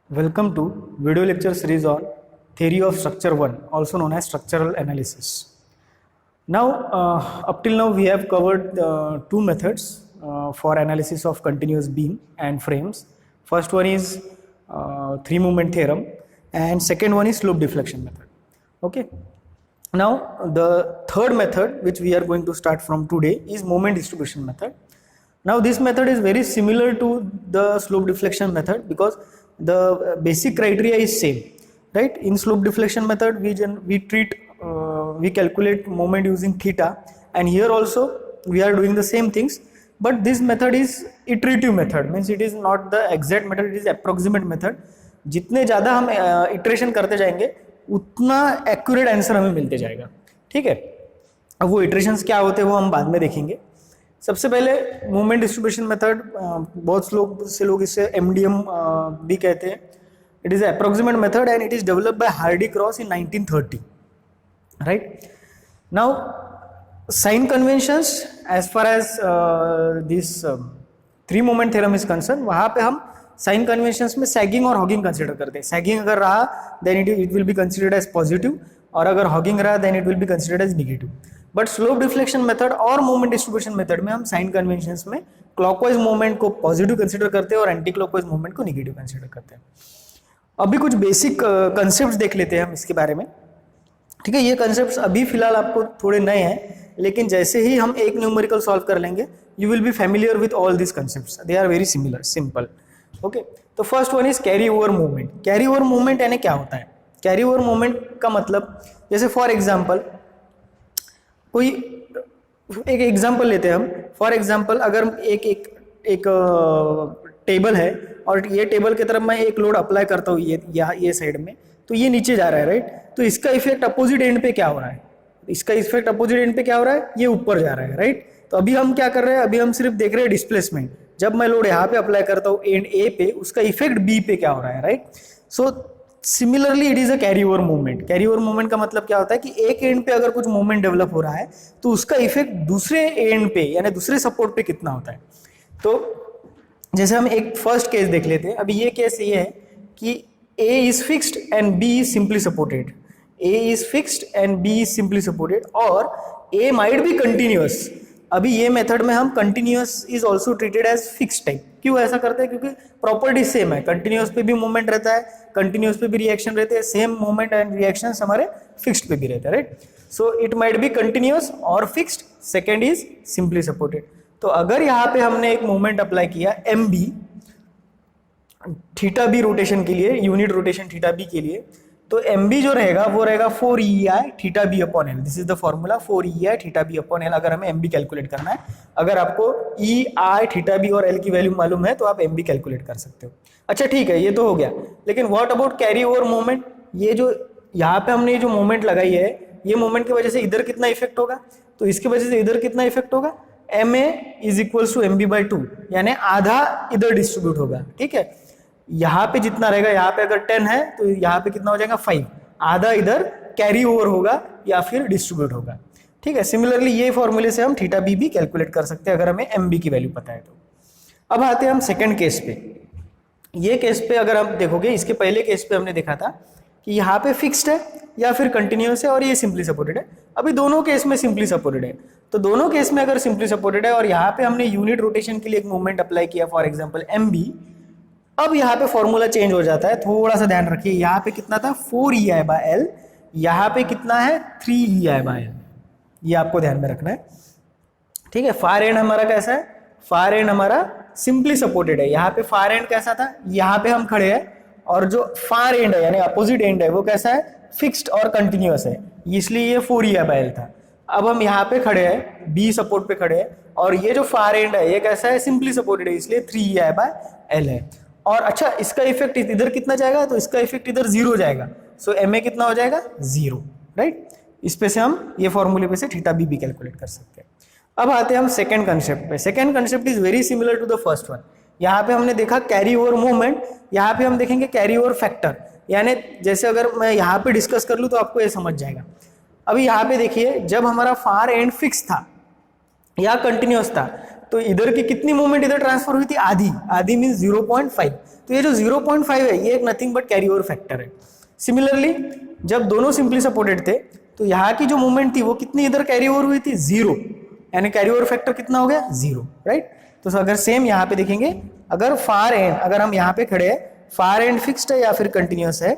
Welcome to video lecture series on theory of structure 1, also known as structural analysis. Now, up till now we have covered two methods for analysis of continuous beam and frames. First one is three movement theorem and second one is slope deflection method. Okay. Now, the third method which we are going to start from today is moment distribution method. Now, this method is very similar to the slope deflection method because the basic criteria is same, right? In slope deflection method, we calculate moment using theta, and here also we are doing the same things. But this method is iterative method, means it is not the exact method, it is approximate method. जितने ज़्यादा हम iteration करते जाएंगे उतना accurate answer हमें मिलते जाएगा, ठीक है। अब वो इटरेशंस क्या होते हैं वो हम बाद में देखेंगे। सबसे पहले मूवमेंट डिस्ट्रीब्यूशन मेथड, बहुत से लोग इसे MDM भी कहते हैं। It is approximate method and it is developed by Hardy Cross in 1930, right. Now sign conventions as far as this three moment theorem is concern, वहाँ पे हम साइन कन्वेंशंस में सैगिंग और हॉगिंग कंसिडर करते हैं। सैगिंग अगर रहा then it will be considered as positive, और अगर हॉगिंग रहा then it will be considered as negative. But slope deflection method और मूवमेंट डिस्ट्रीब्यूशन मेथड में हम साइन कन्वेंशंस में क्लॉकवाइज मूवमेंट को पॉजिटिव कंसिडर करते हैं और एंटी क्लॉकवाइज मूवमेंट को निगेटिव कंसिडर करते हैं। अभी कुछ बेसिक कंसेप्ट्स देख लेते हैं हम इसके बारे में, ठीक है। ये कंसेप्ट्स अभी फिलहाल आपको थोड़े नए हैं, लेकिन जैसे ही हम एक न्यूमेरिकल सॉल्व कर लेंगे you will be familiar with all this concepts, they are very similar, simple, okay. तो first one is carry over movement. Carry over movement यानी क्या होता है? कैरी ओवर मूवमेंट का मतलब, जैसे फॉर एग्जांपल कोई एक एग्जांपल लेते हैं हम। फॉर एग्जांपल अगर एक टेबल है और ये टेबल की तरफ मैं एक लोड अप्लाई करता हूँ ये साइड में, तो ये नीचे जा रहा है, राइट। तो इसका इफेक्ट अपोजिट एंड पे क्या हो रहा है? इसका इफेक्ट अपोजिट एंड पे क्या हो रहा है? ये ऊपर जा रहा है, राइट। तो अभी हम क्या कर रहे हैं? अभी हम सिर्फ देख रहे हैं डिस्प्लेसमेंट। जब मैं लोड यहाँ पे अप्लाई करता हूँ एंड ए पे, उसका इफेक्ट बी पे क्या हो रहा है, right. So similarly it is a carry over movement. Carry over movement का मतलब क्या होता है कि एक एंड पे अगर कुछ मूवमेंट डेवलप हो रहा है तो उसका इफेक्ट दूसरे एंड पे यानी दूसरे सपोर्ट पे कितना होता है। तो जैसे हम एक फर्स्ट केस देख लेते हैं। अभी ये केस ये है कि A is fixed and B is simply supported. A is fixed and B is simply supported, और A might be continuous. अभी ये मेथड में हम continuous is also treated as fix type. क्यों ऐसा करते हैं? क्योंकि प्रॉपर्टी सेम है, कंटिन्यूस पे भी मूवमेंट रहता है, कंटिन्यूस पे भी रिएक्शन रहते हैं, सेम मूवमेंट एंड रिएक्शन हमारे फिक्स्ड पे भी रहते हैं, right. So it might be continuous और fixed, second is simply supported. तो अगर यहाँ पे हमने एक मूवमेंट अप्लाई किया MB थीटा बी रोटेशन के लिए, यूनिट रोटेशन थीटा बी के लिए, तो MB जो रहेगा वो रहेगा 4EI theta B upon L. This is the formula 4EI theta B upon L, अगर हमें MB कैलकुलेट करना है। अगर आपको EI थीटा बी और L की वैल्यू मालूम है तो आप MB कैलकुलेट कर सकते हो। अच्छा ठीक है, ये तो हो गया, लेकिन what about carry over movement? ये जो यहाँ पे हमने जो मूवमेंट लगाई है, ये मूवमेंट की वजह से इधर कितना इफेक्ट होगा, तो इसकी वजह से इधर कितना इफेक्ट होगा? MA is equals to MB/2, यानी आधा इधर डिस्ट्रीब्यूट होगा, ठीक है। यहाँ पे जितना रहेगा, यहाँ पे अगर 10 है तो यहाँ पे कितना हो जाएगा? 5, आधा इधर कैरी ओवर होगा या फिर डिस्ट्रीब्यूट होगा, ठीक है। सिमिलरली ये फॉर्मूले से हम थीटा बी भी कैलकुलेट कर सकते हैं अगर हमें MB की वैल्यू पता है तो। अब आते हैं हम सेकंड केस पे। ये केस पे अगर आप देखोगे, इसके पहले केस पे हमने देखा था कि यहाँ पे फिक्स्ड है या फिर कंटिन्यूस है और ये सिंपली सपोर्टेड है। अभी दोनों केस में सिंपली सपोर्टेड है, तो दोनों केस में अगर सिंपली सपोर्टेड है और यहाँ पे हमने यूनिट रोटेशन के लिए एक मूवमेंट अप्लाई किया, फॉर एग्जाम्पल MB, अब यहाँ पे फॉर्मूला चेंज हो जाता है। थोड़ा सा ध्यान रखिए, यहाँ पे कितना था? 4EI/L, यहाँ पे कितना है? 3EI/L। ये आपको ध्यान में रखना है, ठीक है। फार एंड हमारा कैसा है? फार एंड हमारा सिंपली सपोर्टेड है। यहाँ पे फार एंड कैसा था? यहाँ पे हम खड़े हैं, और जो फार एंड है यानी अपोजिट एंड है वो कैसा है? फिक्स्ड और कंटिन्यूस है, इसलिए ये 4EI/L था। अब हम यहाँ पे खड़े हैं, B सपोर्ट पे खड़े हैं, और ये जो फार एंड है ये कैसा है? सिंपली सपोर्टेड है, इसलिए 3EI/L है। और अच्छा, इसका इफेक्ट इधर कितना जाएगा? तो इसका इफेक्ट इधर 0 जाएगा, सो MA कितना हो जाएगा? 0, राइट। इस पे से हम ये फॉर्मूले पे से थीटा बी भी कैलकुलेट कर सकते हैं। अब आते हैं हम सेकंड कंसेप्ट पे। Second concept is very similar to the first one. यहाँ पे हमने देखा कैरी ओवर मूवमेंट, यहाँ पे हम देखेंगे कैरी ओवर फैक्टर, यानी जैसे अगर मैं यहाँ पे डिस्कस कर लूँ तो आपको ये समझ जाएगा। अभी यहाँ पे देखिए, जब हमारा फार एंड फिक्स था या कंटिन्यूस था, तो इधर की कितनी मोमेंट इधर ट्रांसफर हुई थी, आधी, आधी मीन्स 0.5। तो ये जो 0.5 है ये एक nothing but carry over factor है। सिमिलरली जब दोनों सिंपली सपोर्टेड थे तो यहाँ की जो मूवमेंट थी वो कितनी इधर कैरी ओवर हुई थी, 0, यानी कैरी ओवर फैक्टर कितना हो गया, 0, राइट। तो अगर सेम यहाँ पे देखेंगे, अगर फार एंड, अगर हम यहाँ पे खड़े हैं, फार एंड फिक्स्ड है या फिर कंटिन्यूअस है,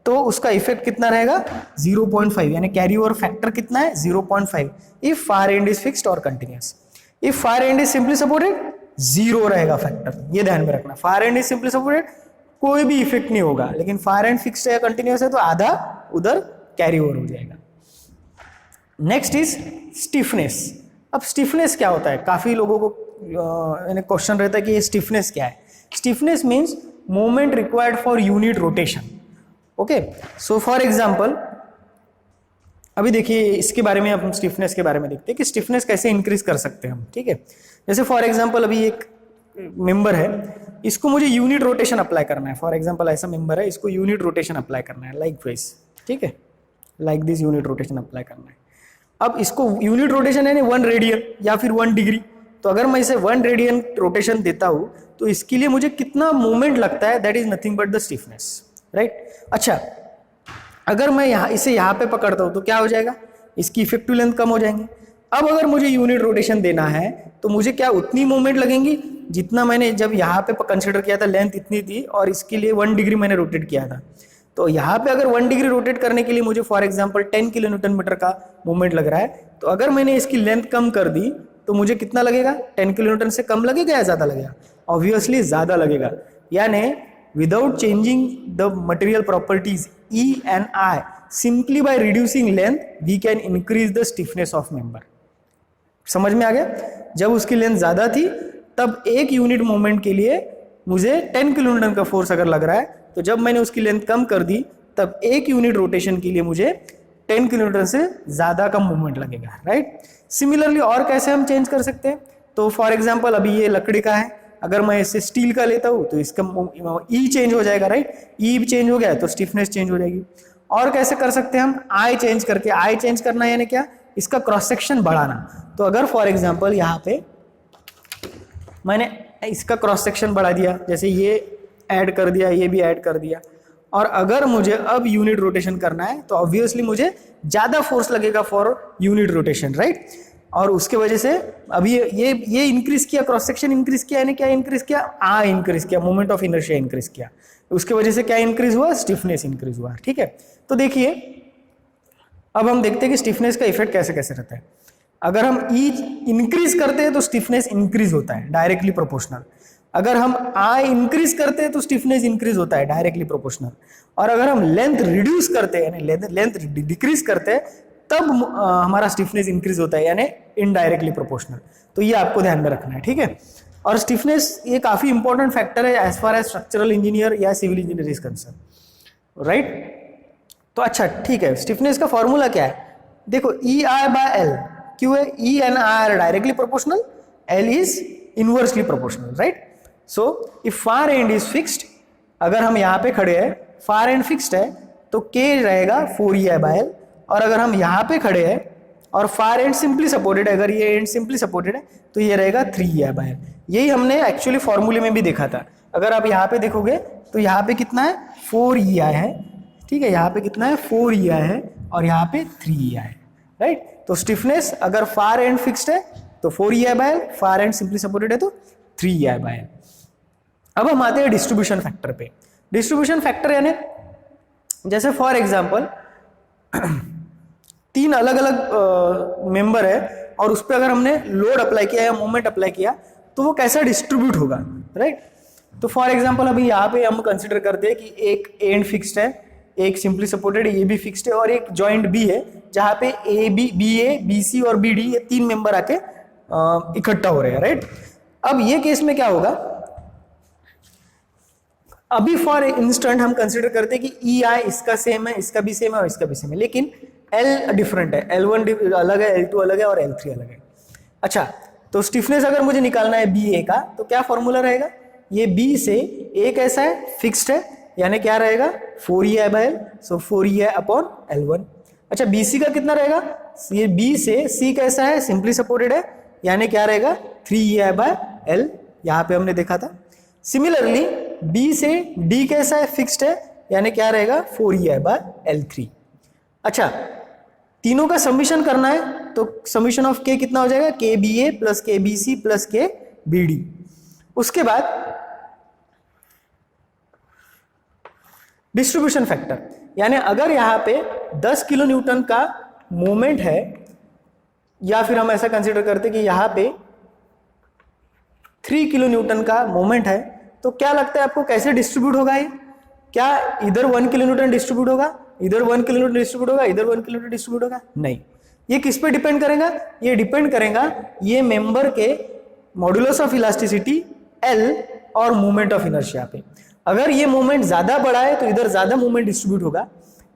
तो उसका इफेक्ट कितना रहेगा, 0.5, यानी कैरी ओवर फैक्टर कितना है, 0.5 if far end is fixed और continuous. If far end is simply supported, 0 रहेगा फैक्टर, ये ध्यान में रखना। Far end is simply supported कोई भी इफेक्ट नहीं होगा, लेकिन फार एंड फिक्स्ड है या कंटिन्यूअस है तो आधा उधर कैरी ओवर हो जाएगा। Next is stiffness. अब स्टिफनेस क्या होता है, काफी लोगों को क्वेश्चन रहता है कि ये स्टिफनेस क्या है। Stiffness means moment required for unit rotation. Okay, so for example अभी देखिए इसके बारे में, हम स्टिफनेस के बारे में देखते हैं कि स्टिफनेस कैसे इंक्रीज कर सकते हैं हम, ठीक है। जैसे फॉर एग्जांपल अभी एक मेंबर है, इसको मुझे यूनिट रोटेशन अप्लाई करना है। फॉर एग्जांपल ऐसा मेंबर है, इसको यूनिट रोटेशन अप्लाई करना है, लाइक वाइज, ठीक है, like this unit rotation apply करना है। अब इसको यूनिट रोटेशन है 1 रेडियन या फिर 1 डिग्री, तो अगर मैं इसे 1 रेडियन रोटेशन देता हूं तो इसके लिए मुझे कितना मोमेंट लगता है, that is nothing but the stiffness, right. अच्छा, अगर मैं इसे यहाँ पे पकड़ता हूँ तो क्या हो जाएगा, इसकी इफेक्टिव लेंथ कम हो जाएंगी। अब अगर मुझे यूनिट रोटेशन देना है तो मुझे क्या उतनी मोमेंट लगेंगी जितना मैंने जब यहाँ पे कंसिडर किया था, लेंथ इतनी थी और इसके लिए 1 डिग्री मैंने रोटेट किया था। तो यहाँ पे अगर 1 डिग्री रोटेट करने के लिए मुझे for example 10 kilo newton metre का मूवमेंट लग रहा है, तो अगर मैंने इसकी लेंथ कम कर दी तो मुझे कितना लगेगा, 10 किलो न्यूटन से कम लगेगा या ज्यादा लगेगा, ऑब्वियसली ज्यादा लगेगा। यानी without changing the material properties E and I, simply by reducing length we can increase the stiffness of member। समझ में आ गया। जब उसकी लेंथ ज्यादा थी तब एक यूनिट मोमेंट के लिए मुझे 10 किलो न्यूटन का फोर्स अगर लग रहा है, तो जब मैंने उसकी लेंथ कम कर दी तब एक यूनिट रोटेशन के लिए मुझे 10 किलो न्यूटन से ज्यादा का मूवमेंट लगेगा, राइट। सिमिलरली और कैसे हम चेंज कर सकते हैं, तो फॉर एग्जांपल अभी ये लकड़ी का है, अगर मैं इसे स्टील का लेता हूं तो इसका ई चेंज हो जाएगा, राइट। ई चेंज हो गया तो स्टिफनेस चेंज हो जाएगी। और कैसे कर सकते हैं हम, आई चेंज करके, आई चेंज करना यानी क्या, इसका क्रॉस सेक्शन बढ़ाना। तो अगर फॉर एग्जांपल यहाँ पे मैंने इसका क्रॉस सेक्शन बढ़ा दिया, जैसे ये ऐड कर दिया, ये भी ऐड कर दिया, और अगर मुझे अब यूनिट रोटेशन करना है तो ऑब्वियसली मुझे ज्यादा फोर्स लगेगा फॉर यूनिट रोटेशन, राइट। और उसके वजह से अभी ये इंक्रीज किया, क्रॉस सेक्शन इंक्रीज किया, यानी क्या इंक्रीज किया, आ इंक्रीज किया, मोमेंट ऑफ इनर्शिया इंक्रीज किया, उसके वजह से क्या इंक्रीज हुआ, स्टिफनेस इंक्रीज हुआ, ठीक है। तो देखिए अब हम देखते हैं कि स्टिफनेस का इफेक्ट कैसे कैसे रहता है। अगर हम ई इंक्रीज करते हैं तो स्टिफनेस इंक्रीज होता है, डायरेक्टली प्रोपोर्शनल। अगर हम आई इंक्रीज करते हैं तो स्टिफनेस इंक्रीज होता है, डायरेक्टली प्रोपोर्शनल। और अगर हम लेंथ रिड्यूस करते हैं यानी लेंथ डिक्रीज करते हैं तब हमारा स्टिफनेस इंक्रीज होता है, यानी इनडायरेक्टली प्रोपोर्शनल। तो ये आपको ध्यान में रखना है, ठीक है। और स्टिफनेस ये काफी इंपॉर्टेंट फैक्टर है as far as structural engineer या civil engineer is concern, right. तो अच्छा ठीक है, स्टिफनेस का फॉर्मूला क्या है, देखो ई आई बाय एल, क्यों है, E and I R directly proportional, L is inversely proportional, right. So if far end is fixed, अगर हम यहाँ पे खड़े हैं, फार एंड फिक्स्ड है तो के रहेगा 4EI बाय एल, और अगर हम यहाँ पे खड़े हैं और फार एंड सिंपली सपोर्टेड है, अगर ये एंड सिंपली सपोर्टेड है तो ये रहेगा 3EI बाय एल। यही हमने एक्चुअली फॉर्मूले में भी देखा था। अगर आप यहाँ पे देखोगे तो यहाँ पे कितना है, 4EI है, ठीक है, यहाँ पे कितना है, 4EI है, और यहाँ पे 3EI है, राइट। तो स्टिफनेस अगर फार एंड फिक्स्ड है तो 4EI by L, far and simply supported है तो 3EI बाय एल। अब हम आते हैं डिस्ट्रीब्यूशन फैक्टर पे। डिस्ट्रीब्यूशन फैक्टर यानी जैसे फॉर एग्जांपल 3 अलग अलग मेंबर है और उस पर अगर हमने लोड अप्लाई किया या मोमेंट अप्लाई किया तो वो कैसा डिस्ट्रीब्यूट होगा, राइट। तो फॉर एग्जांपल अभी यहाँ पे हम कंसिडर करते हैं कि एक एंड फिक्स्ड है, एक सिंपली सपोर्टेड है, ये भी फिक्स्ड है, और एक जॉइंट बी है जहाँ पे ए बी सी और बी डी ये 3 मेंबर आके इकट्ठा हो रहे हैं, राइट। अब ये केस में क्या होगा, अभी फॉर इंस्टेंट हम कंसिडर करते हैं कि ई आई इसका सेम है, इसका भी सेम है और इसका भी सेम है, लेकिन एल डिफरेंट है, L1 अलग है, L2 अलग है और L3 अलग है। अच्छा, तो स्टिफनेस अगर मुझे निकालना है बी ए का तो क्या फॉर्मूला रहेगा, ये बी से ए कैसा है, फिक्स्ड है, यानी क्या रहेगा 4EI by L, so 4EI upon L1। अच्छा, BC का कितना रहेगा, ये बी से सी कैसा है, सिंपली सपोर्टेड है, यानी क्या रहेगा 3EI/L, यहाँ पे हमने देखा था। सिमिलरली B से D कैसा है, फिक्स्ड है, यानी क्या रहेगा 4EI/L3। अच्छा, तीनों का समीशन करना है तो समीशन ऑफ K कितना हो जाएगा, KBA plus KBC plus KBD। उसके बाद डिस्ट्रीब्यूशन फैक्टर, यानी अगर यहाँ पे 10 किलो न्यूटन का मोमेंट है, या फिर हम ऐसा कंसीडर करते कि यहाँ पे 3 किलो न्यूटन का मोमेंट है, तो क्या लगता है आपको कैसे डिस्ट्रीब्यूट होगा ये? क्या इधर 1 किलो न्यूटन डिस्ट्रीब्यूट होगा, इधर 1 किलो न्यूटन डिस्ट्रीब्यूट होगा, इधर 1 किलो न्यूटन डिस्ट्रीब्यूट होगा? नहीं। ये किस पे डिपेंड करेगा? ये डिपेंड करेगा ये मेंबर के मॉड्यूलस ऑफ इलास्टिसिटी L और मोमेंट ऑफ इनर्शिया पे। अगर ये मोमेंट ज्यादा बड़ा है तो इधर ज्यादा मोमेंट डिस्ट्रीब्यूट होगा,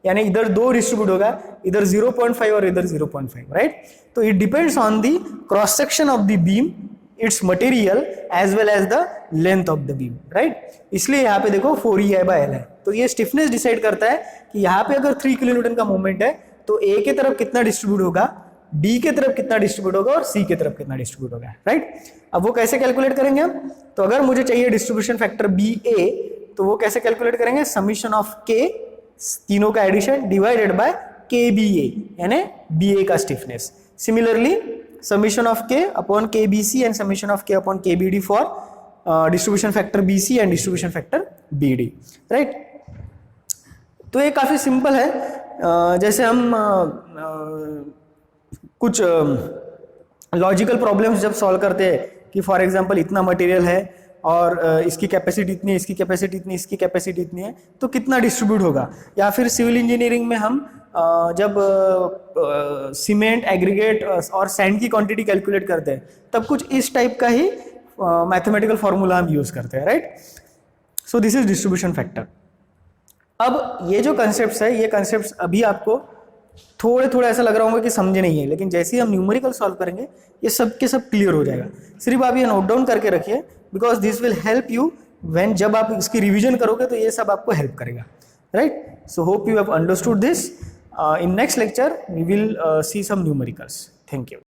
यानी इधर 2 डिस्ट्रीब्यूट होगा, इधर 0.5 और इधर 0.5, राइट? तो it depends on the cross section of the beam, its material as well as the length of the beam, right? इसलिए यहाँ पे देखो 4EI/L है। तो ये स्टिफनेस डिसाइड करता है कि यहाँ पे अगर 3 किलो न्यूटन का मोमेंट है तो A के तरफ कितना डिस्ट्रीब्यूट होगा, D के तरफ कितना डिस्ट्रीब्यूट होगा और C के तरफ कितना डिस्ट्रीब्यूट होगा, राइट? अब वो कैसे कैलकुलेट करेंगे हम? तो अगर मुझे चाहिए डिस्ट्रीब्यूशन फैक्टर BA, तो वो कैसे कैलकुलेट करेंगे? समीशन ऑफ K, तीनों का एडिशन डिवाइडेड बाय KBA, यानी BA का stiffness. Similarly summation of K upon KBC and summation of K upon KBD for distribution factor BC and distribution factor BD, right? तो ये काफी simple है। जैसे हम कुछ लॉजिकल प्रॉब्लम्स जब सॉल्व करते हैं कि फॉर एग्जांपल इतना मटेरियल है और इसकी कैपेसिटी इतनी है, इसकी कैपेसिटी इतनी, इसकी कैपेसिटी इतनी है, तो कितना डिस्ट्रीब्यूट होगा? या फिर सिविल इंजीनियरिंग में हम जब सीमेंट, एग्रीगेट और सैंड की क्वांटिटी कैलकुलेट करते हैं तब कुछ इस टाइप का ही मैथमेटिकल फॉर्मूला हम यूज करते हैं, right? So this is distribution factor. अब ये जो कंसेप्ट्स है, ये कंसेप्ट्स अभी आपको थोड़े ऐसा लग रहा होगा कि समझे नहीं है, लेकिन जैसे ही हम न्यूमेरिकल सॉल्व करेंगे ये सब के सब क्लियर हो जाएगा। सिर्फ आप ये नोट डाउन करके रखिए, because this will help you when जब आप इसकी रिवीजन करोगे तो ये सब आपको हेल्प करेगा, right? So hope you have understood this. In next lecture we will see some numericals. Thank you.